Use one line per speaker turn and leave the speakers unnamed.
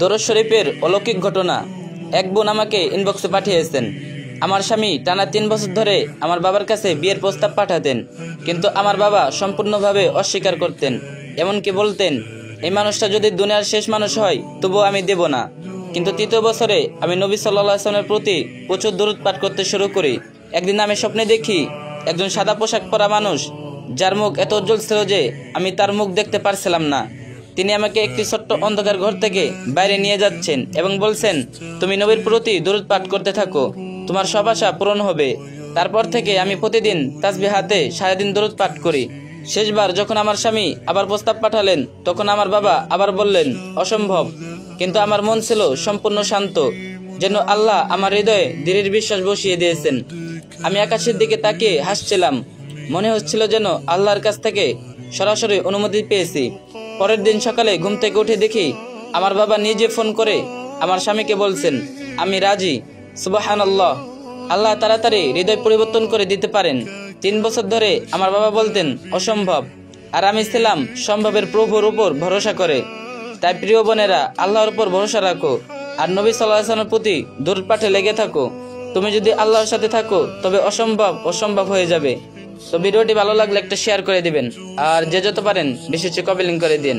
দরুদ শরীফের অলৌকিক ঘটনা। এক বোন আমাকে ইনবক্সে পাঠিয়েছেন। আমার স্বামী টানা 3 বছর ধরে আমার বাবার কাছে বিয়ের প্রস্তাব পাঠাতেন, কিন্তু আমার বাবা সম্পূর্ণভাবে অস্বীকার করতেন। এমনকি বলতেন, এই মানুষটা যদি দুনিয়ার শেষ মানুষ হয় তবুও আমি দেব না। কিন্তু 3য় বছরে আমি নবী সাল্লাল্লাহু আলাইহি ওয়াসাল্লামের প্রতি প্রচুর দরুদ পাঠ করতে শুরু করি। একদিন আমি স্বপ্নে দেখি একজন সাদা পোশাক পরা মানুষ, যার মুখ এত উজ্জ্বল ছিল যে আমি তার মুখ দেখতে পারছিলাম না। তিনি আমাকে একটি ছোট্ট অন্ধকার ঘর থেকে বাইরে নিয়ে যাচ্ছেন এবং বলছেন, তুমি নবীর প্রতি দরুদ পাঠ করতে থাকো, তোমার সব আশা পূরণ হবে। তারপর থেকে আমি প্রতিদিন তাসবিহ হাতে সারাদিন দরুদ পাঠ করি। শেষবার যখন আমার স্বামী আবার প্রস্তাব পাঠালেন, তখন আমার বাবা আবার বললেন অসম্ভব, কিন্তু আমার মন ছিল সম্পূর্ণ শান্ত, যেন আল্লাহ আমার হৃদয়ে দৃঢ় বিশ্বাস বসিয়ে দিয়েছেন। আমি আকাশের দিকে তাকিয়ে হাসছিলাম, মনে হচ্ছিল যেন আল্লাহর কাছ থেকে সরাসরি অনুমতি পেয়েছি। পরের দিন সকালে ঘুম থেকে উঠে দেখি আমার বাবা নিজে ফোন করে আমার স্বামীকে বলছেন, আমি রাজি। সুবহানাল্লাহ, আল্লাহ তাড়াতাড়ি হৃদয় পরিবর্তন করে দিতে পারেন। 3 বছর ধরে আমার বাবা বলতেন অসম্ভব, আর আমি ছিলাম সম্ভবের প্রভুর উপর ভরসা করে। তাই প্রিয় বোনেরা, আল্লাহর উপর ভরসা রাখো আর নবী সাল্লাল্লাহু আলাইহি ওয়াসাল্লামের প্রতি দরুদ পাঠে লেগে থাকো। তুমি যদি আল্লাহর সাথে থাকো তবে অসম্ভব হয়ে যাবে। তো ভিডিওটি ভালো লাগলে একটা শেয়ার করে দিবেন, আর যে যত পারেন বেশি বেশি কমেন্ট করে দিন।